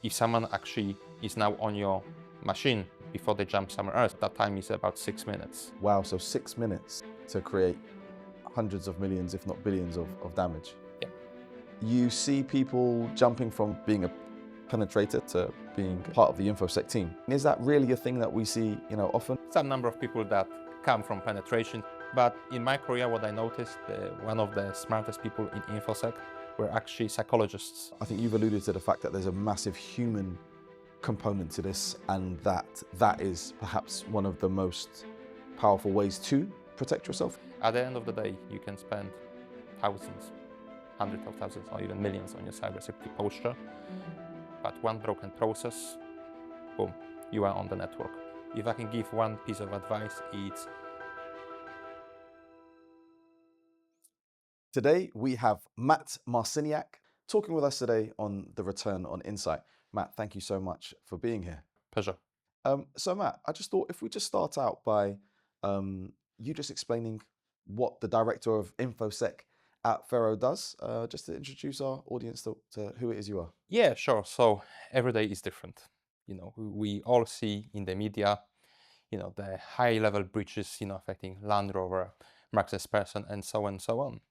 If someone actually is now on your machine before they jump somewhere else, that time is about 6 minutes. Wow, so 6 minutes to create hundreds of millions, if not billions of damage. Yeah. You see people jumping from being a penetrator to being part of the InfoSec team. Is that really a thing that we see, often? Some number of people that come from penetration, but in my career, what I noticed, one of the smartest people in InfoSec were actually psychologists. I think you've alluded to the fact that there's a massive human component to this, and that is perhaps one of the most powerful ways to protect yourself. At the end of the day, you can spend thousands, hundreds of thousands, or even millions on your cybersecurity posture, but one broken process, boom, you are on the network. If I can give one piece of advice, it's Today we have Matt Marciniak talking with us today on the return on Insight. Matt, thank you so much for being here. pleasure. So Matt, I just thought if we just start out by you just explaining what the director of InfoSec at Pharo does, just to introduce our audience to who it is you are. Yeah, sure. So every day is different. We all see in the media, the high-level breaches, affecting Land Rover, Marks Person, and so on and so on.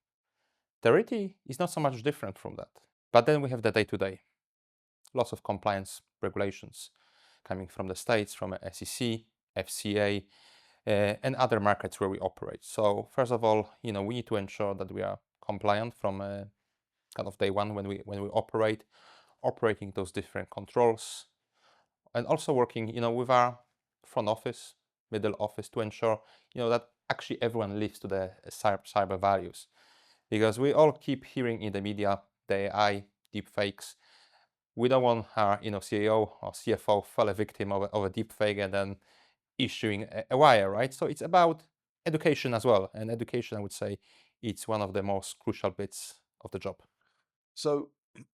The reality is not so much different from that. But then we have the day-to-day. Lots of compliance regulations coming from the states, from SEC, FCA, and other markets where we operate. So first of all, we need to ensure that we are compliant from kind of day one when we operate, operating those different controls, and also working, with our front office, middle office to ensure, that actually everyone lives to the cyber values. Because we all keep hearing in the media the AI, deepfakes. We don't want our CEO or CFO fall a victim of a deepfake and then issuing a wire, right? So it's about education as well. And education, I would say, it's one of the most crucial bits of the job. So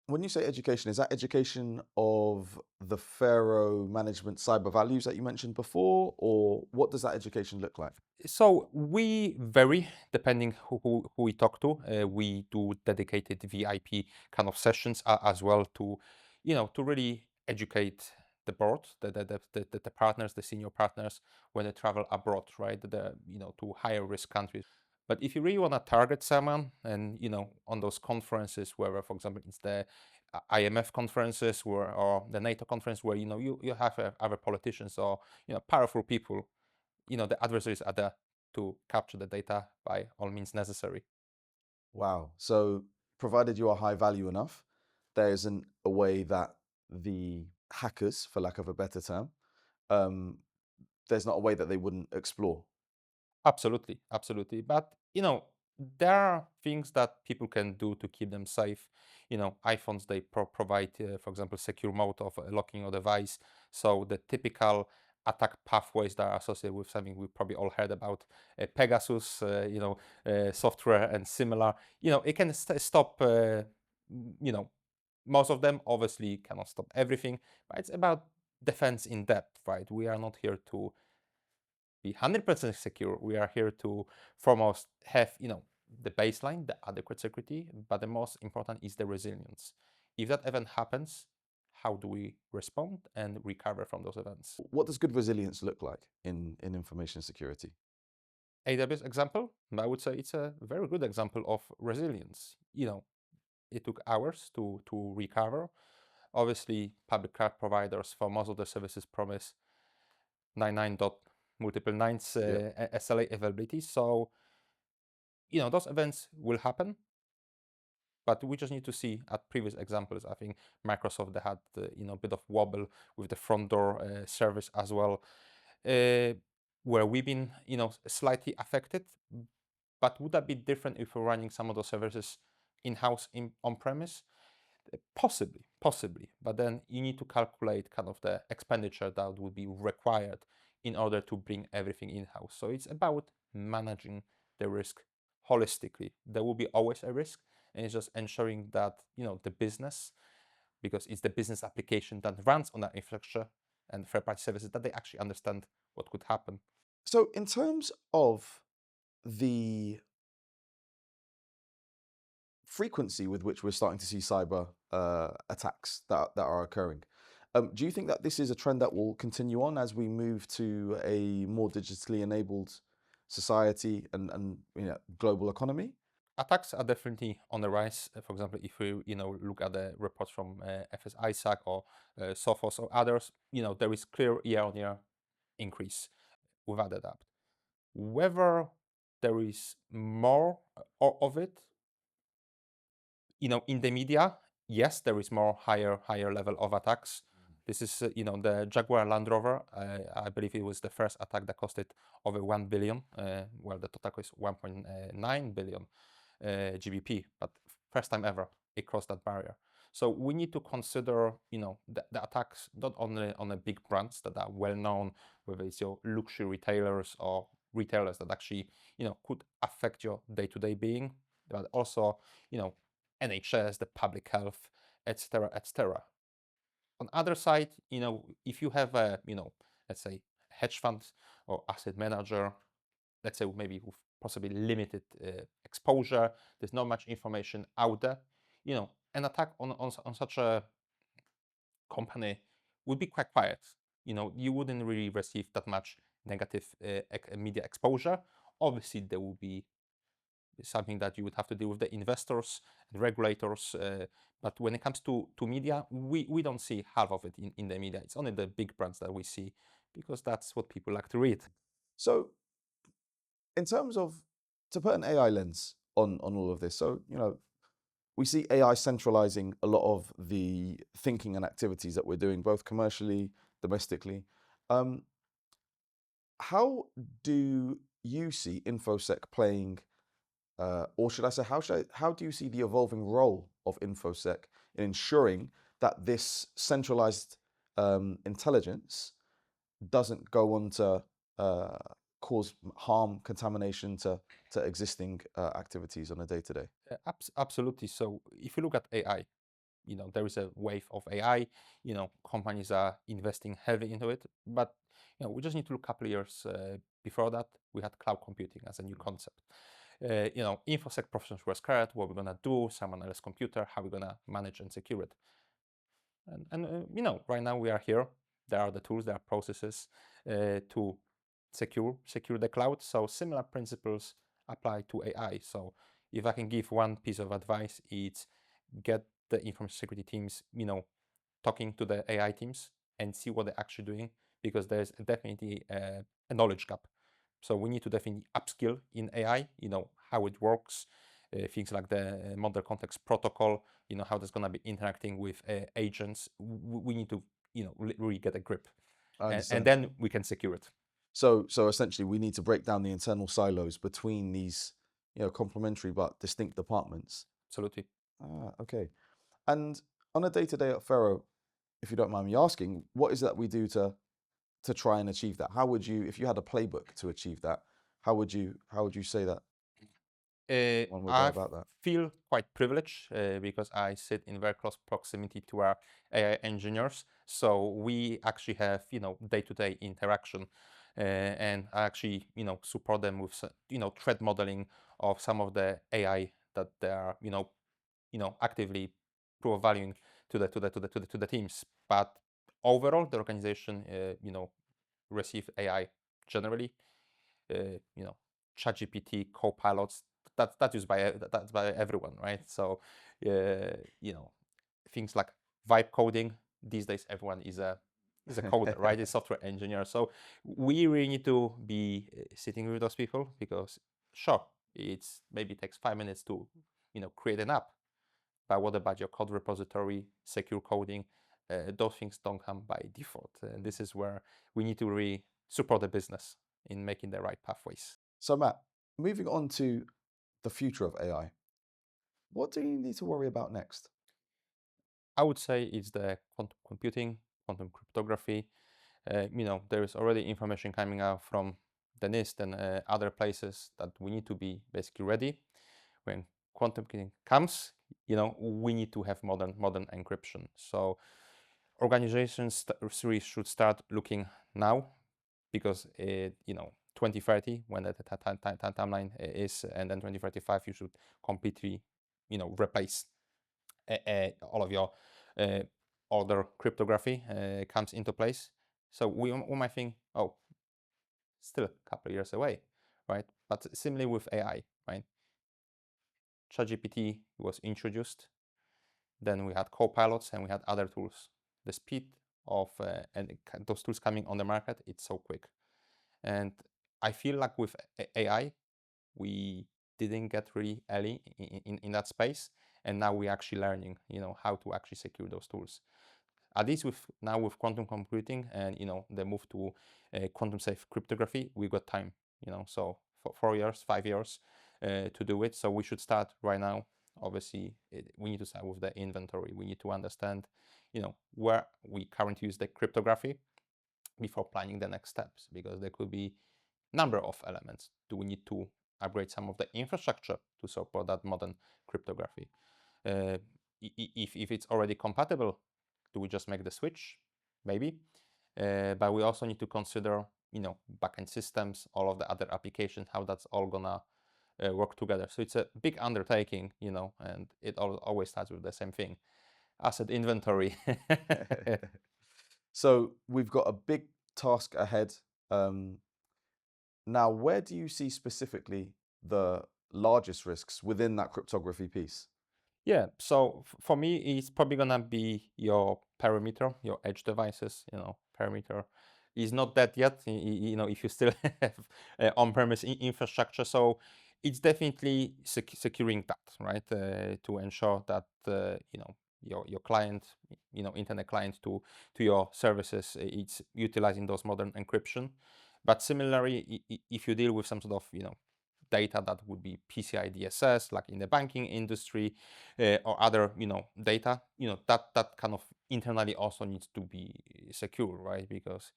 when you say education, is that education of the Pharo Management cyber values that you mentioned before, or what does that education look like? So we vary depending who we talk to. We do dedicated VIP kind of sessions as well to, to really educate the board, the partners, the senior partners when they travel abroad, right? To higher risk countries. But if you really want to target someone, and on those conferences, where, for example, it's the IMF conferences or the NATO conference, where you have other politicians or powerful people, the adversaries are there to capture the data by all means necessary. Wow. So provided you are high value enough, there isn't a way that the hackers, for lack of a better term, um, there's not a way that they wouldn't explore. Absolutely, absolutely. But there are things that people can do to keep them safe. iPhones, they provide, for example, secure mode of locking your device. So the typical attack pathways that are associated with something we probably all heard about, Pegasus, software and similar. It can stop. Most of them obviously cannot stop everything, but it's about defense in depth, right? We are not here to be 100% secure. We are here to foremost have, the baseline, the adequate security, but the most important is the resilience. If that event happens, how do we respond and recover from those events? What does good resilience look like in information security? AWS example, I would say it's a very good example of resilience. It took hours to recover. Obviously, public cloud providers for most of the services promise 99 dot multiple nines SLA availability. So, those events will happen, but we just need to see at previous examples. I think Microsoft, they had a bit of wobble with the front door service as well, where we've been slightly affected. But would that be different if we're running some of those services in-house on-premise? Possibly. But then you need to calculate kind of the expenditure that would be required in order to bring everything in-house. So it's about managing the risk holistically. There will be always a risk, and it's just ensuring that the business, because it's the business application that runs on that infrastructure and third-party services, that they actually understand what could happen. So in terms of the frequency with which we're starting to see cyber attacks that are occurring, Do you think that this is a trend that will continue on as we move to a more digitally enabled society and global economy? Attacks are definitely on the rise. For example, if we look at the reports from FS ISAC or Sophos or others, there is clear year-on-year increase without a doubt. Whether there is more of it, in the media, yes, there is more higher level of attacks. This is, the Jaguar Land Rover. I believe it was the first attack that costed over 1 billion. Well, the total cost 1.9 billion GBP, but first time ever it crossed that barrier. So we need to consider, the attacks not only on the big brands that are well known, whether it's your luxury retailers or retailers that actually, could affect your day-to-day being, but also, NHS, the public health, etc., etc. On other side, if you have a, let's say hedge fund or asset manager, let's say maybe with possibly limited exposure, there's not much information out there, an attack on such a company would be quite quiet. You wouldn't really receive that much negative media exposure. Obviously, there will be something that you would have to deal with the investors and regulators. But when it comes to media, we don't see half of it in the media. It's only the big brands that we see because that's what people like to read. So, in terms of to put an AI lens on all of this, so we see AI centralizing a lot of the thinking and activities that we're doing, both commercially, domestically. How do you see InfoSec playing, or should I say, how do you see the evolving role of InfoSec in ensuring that this centralized intelligence doesn't go on to cause harm, contamination to existing activities on a day-to-day? Absolutely. So if you look at AI, there is a wave of AI. Companies are investing heavily into it, but we just need to look a couple of years before that. We had cloud computing as a new concept. InfoSec professionals were scared. What we're gonna do? Someone else's computer? How we're gonna manage and secure it? And right now we are here. There are the tools, there are processes to secure the cloud. So similar principles apply to AI. So if I can give one piece of advice, it's get the information security teams, talking to the AI teams and see what they're actually doing, because there's definitely a knowledge gap. So we need to definitely upskill in AI, how it works, things like the model context protocol, how that's going to be interacting with agents. We need to, really get a grip, I and understand. then we can secure it. So essentially, we need to break down the internal silos between these, complementary but distinct departments. Absolutely. Ah, okay. And on a day-to-day at Pharo, if you don't mind me asking, what is it that we do to try and achieve that? How would you, if you had a playbook to achieve that, how would you say that one would go I about that? feel quite privileged because I sit in very close proximity to our AI engineers. So we actually have, day-to-day interaction, and I actually, support them with, threat modeling of some of the AI that they are, actively prove valuing to the teams. But overall, the organization, receive AI generally, you know, ChatGPT, copilots. That's used that's by everyone, right? So, things like vibe coding these days, everyone is a coder, right? A software engineer. So we really need to be sitting with those people, because sure, it's maybe takes 5 minutes to create an app, but what about your code repository, secure coding? Those things don't come by default. And this is where we need to really support the business in making the right pathways. So Matt, moving on to the future of AI, what do you need to worry about next? I would say it's the quantum computing, quantum cryptography. There is already information coming out from the NIST and other places that we need to be basically ready. When quantum computing comes, we need to have modern encryption. So organizations really should start looking now, because 2030, when the timeline is, and then 2035, you should completely replace all of your order cryptography comes into place. So we might think, oh, still a couple of years away, right? But similarly with AI, right? ChatGPT was introduced, then we had copilots and we had other tools. The speed of those tools coming on the market, it's so quick. And I feel like with AI, we didn't get really early in that space, and now we're actually learning, how to actually secure those tools. At least with quantum computing and the move to quantum safe cryptography, we got time. So for 4 years, 5 years to do it. So we should start right now. Obviously, we need to start with the inventory. We need to understand, where we currently use the cryptography before planning the next steps, because there could be number of elements. Do we need to upgrade some of the infrastructure to support that modern cryptography? Uh, if it's already compatible, do we just make the switch? Maybe. But we also need to consider, backend systems, all of the other applications, how that's all gonna work together. So it's a big undertaking, and it always starts with the same thing: asset inventory. So we've got a big task ahead. Now, where do you see specifically the largest risks within that cryptography piece? Yeah, so for me, it's probably gonna be your perimeter, your edge devices. Perimeter is not that yet. If you still have on-premise infrastructure, so it's definitely securing that, right? To ensure that your client, internet client to your services, it's utilizing those modern encryption. But similarly, if you deal with some sort of data that would be PCI DSS, like in the banking industry, or other data, that kind of internally also needs to be secure, right? Because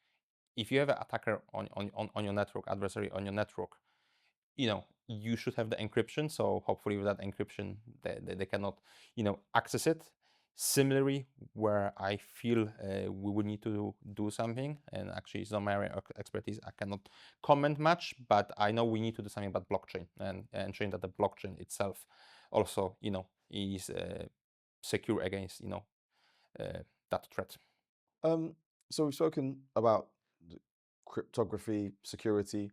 if you have an attacker on your network, adversary on your network, you should have the encryption. So hopefully with that encryption, they cannot access it. Similarly, where I feel we would need to do something, and actually it's not my area of expertise, I cannot comment much, but I know we need to do something about blockchain and ensuring that the blockchain itself also is secure against that threat. So we've spoken about cryptography, security.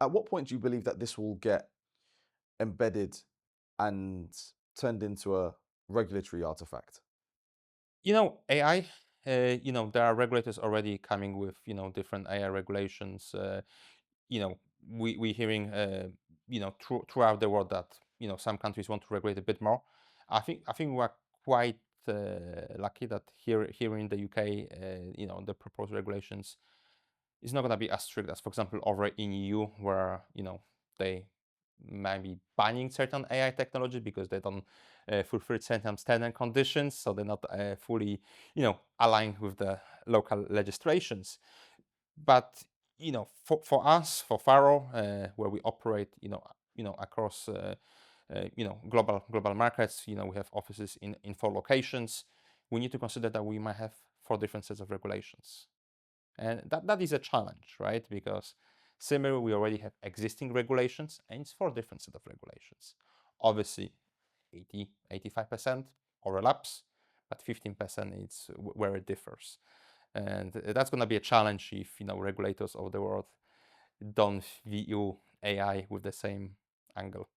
At what point do you believe that this will get embedded and turned into a regulatory artifact? AI, there are regulators already coming with different AI regulations. You know, we're hearing throughout the world that some countries want to regulate a bit more. I think we're quite lucky that here in the UK, the proposed regulations is not going to be as strict as, for example, over in EU, where they might be banning certain AI technology because they don't fulfill certain standard conditions, so they're not fully aligned with the local legislations. But for us, for Pharo, where we operate, across global markets, we have offices in 4 locations. We need to consider that we might have 4 different sets of regulations, and that is a challenge, right? Because similarly, we already have existing regulations, and it's 4 different set of regulations. Obviously, 85% overlaps, but 15% is where it differs. And that's going to be a challenge if regulators of the world don't view AI with the same angle.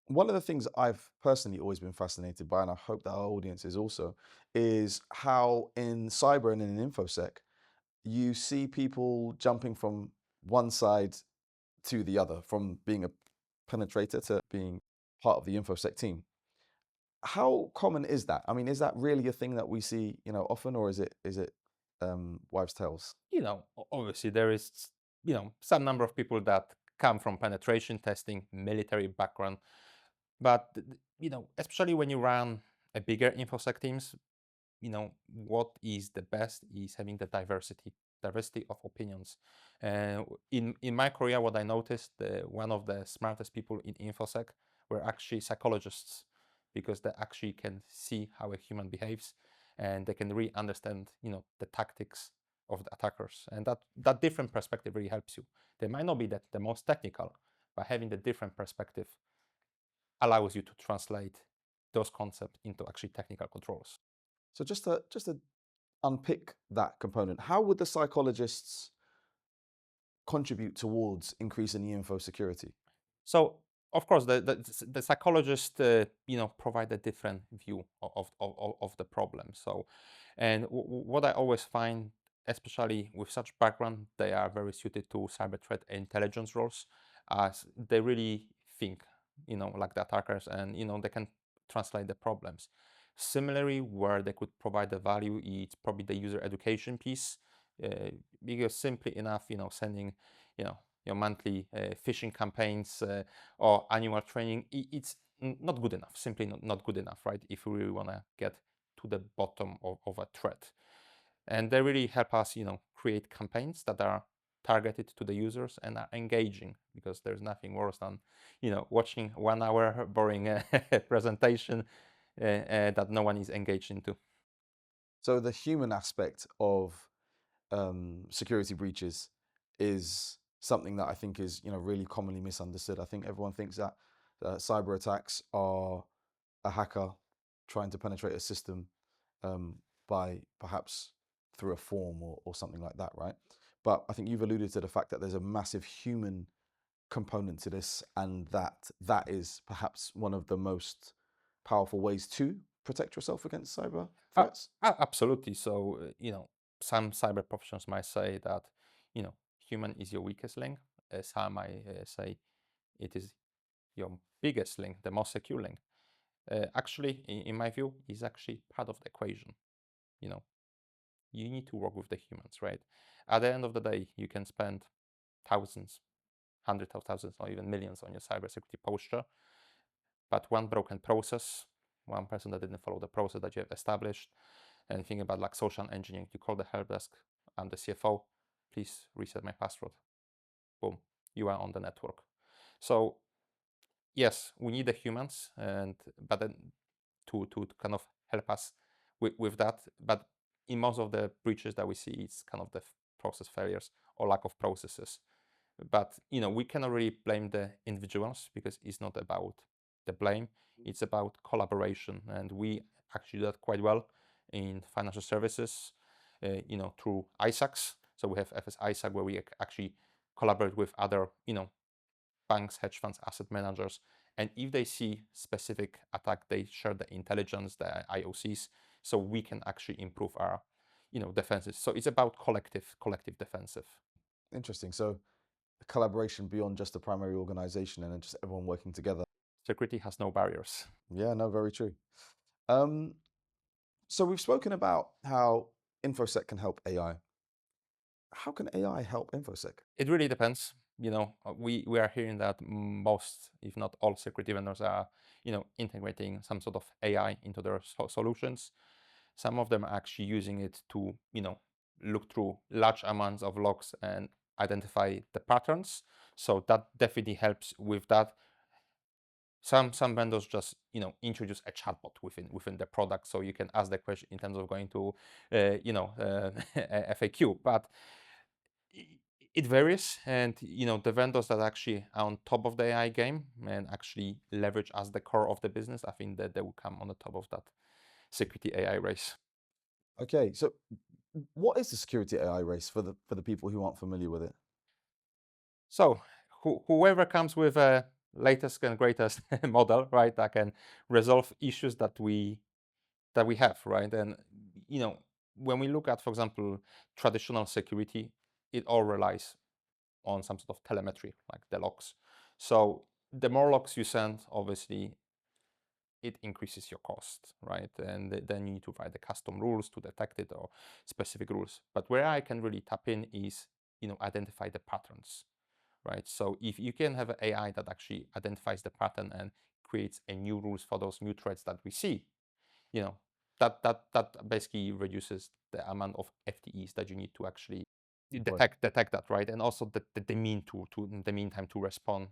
One of the things I've personally always been fascinated by, and I hope that our audience is also, is how in cyber and in infosec, you see people jumping from one side to the other, from being a penetrator to being part of the infosec team. How common is that? I mean, is that really a thing that we see, often, or is it wives' tales? Obviously there is some number of people that come from penetration testing, military background, but especially when you run a bigger infosec teams, what is the best is having the diversity of opinions. In my career, what I noticed, one of the smartest people in infosec were actually psychologists, because they actually can see how a human behaves, and they can really understand the tactics of the attackers, and that different perspective really helps you. They might not be the most technical, but having the different perspective allows you to translate those concepts into actually technical controls. So just to unpick that component, how would the psychologists contribute towards increasing the info security? So of course, the psychologists, provide a different view of the problem. So, and what I always find, especially with such background, they are very suited to cyber threat intelligence roles, as they really think, like the attackers, and they can translate the problems. Similarly, where they could provide the value, it's probably the user education piece, because simply enough, sending, you know your monthly phishing campaigns or annual training, it's not good enough, simply not good enough, right? If we really want to get to the bottom of a threat. And they really help us, create campaigns that are targeted to the users and are engaging, because there's nothing worse than, watching 1 hour boring presentation that no one is engaged into. So the human aspect of security breaches is something that I think is really commonly misunderstood. I think everyone thinks that cyber attacks are a hacker trying to penetrate a system um, by perhaps through a form or something like that, right? But I think you've alluded to the fact that there's a massive human component to this, and that is perhaps one of the most powerful ways to protect yourself against cyber Uh, threats. Absolutely. So, some cyber professionals might say that, human is your weakest link. Some might say it is your biggest link, the most secure link. Actually, in my view, is actually part of the equation. You know, you need to work with the humans, right? At the end of the day, you can spend thousands, hundreds of thousands, or even millions on your cybersecurity posture, but one broken process, one person that didn't follow the process that you have established, and think about like social engineering, you call the help desk, I'm the CFO, please reset my password. Boom, you are on the network. So yes, we need the humans, and but then to kind of help us with that. But in most of the breaches that we see, it's kind of the process failures or lack of processes. But we cannot really blame the individuals, because it's not about the blame, it's about collaboration, and we actually do that quite well in financial services, through ISACs. So we have FS ISAC, where we actually collaborate with other banks, hedge funds, asset managers, and if they see specific attack, they share the intelligence, the IOCs, so we can actually improve our defenses. So it's about collective defensive. Interesting. So collaboration beyond just the primary organization and then just everyone working together. Security has no barriers. Yeah, no, very true. Um, so we've spoken about how InfoSec can help AI. How can AI help InfoSec? It really depends. We are hearing that most, if not all, security vendors are integrating some sort of AI into their solutions. Some of them are actually using it to look through large amounts of logs and identify the patterns. So that definitely helps with that. Some vendors just introduce a chatbot within the product, so you can ask the question in terms of going to a FAQ. But it varies, and the vendors that actually are on top of the AI game and actually leverage as the core of the business, I think that they will come on the top of that security AI race. Okay, so what is the security AI race for the people who aren't familiar with it? So whoever comes with a latest and greatest model, right, that can resolve issues that we have, right? And when we look at, for example, traditional security, it all relies on some sort of telemetry, like the logs. So the more logs you send, obviously, it increases your cost, right? And then you need to write the custom rules to detect it, or specific rules. But where I can really tap in is, identify the patterns, right? So if you can have an AI that actually identifies the pattern and creates a new rules for those new threats that we see, you know, that basically reduces the amount of FTEs that you need to actually Right. detect that, right? And also the mean time to respond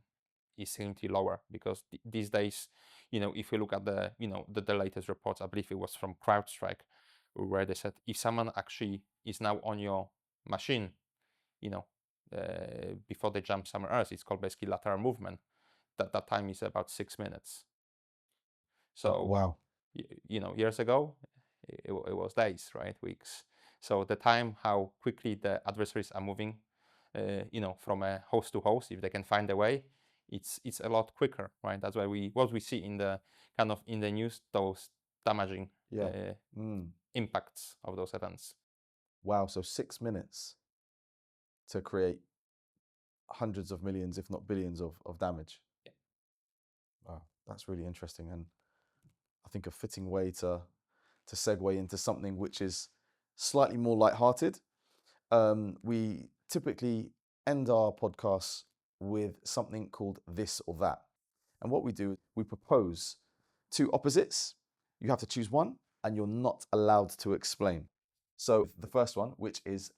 is significantly lower, because these days, if you look at the latest reports, I believe it was from CrowdStrike, where they said if someone actually is now on your machine, you know, before they jump somewhere else, it's called basically lateral movement. That time is about 6 minutes. So Wow. years ago, it was days, right? Weeks. So the time how quickly the adversaries are moving, from a host to host, if they can find a way, it's a lot quicker, right? That's why what we see in the kind of in the news, those damaging Yeah. Mm. impacts of those events. Wow. So 6 minutes to create hundreds of millions, if not billions, of damage. Yeah. Wow, that's really interesting, and I think a fitting way to segue into something which is slightly more lighthearted. We typically end our podcasts with something called this or that, and what we do, we propose two opposites. You have to choose one, and you're not allowed to explain. So the first one, which is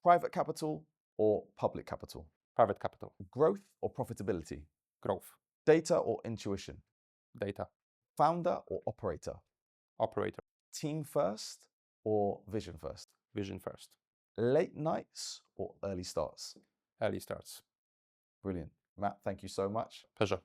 private capital or public capital, Private capital, growth or profitability, growth, data or intuition, data, founder or operator, operator, team first or vision first, vision first, late nights or early starts. early starts. Brilliant. Matt, thank you so much. Pleasure.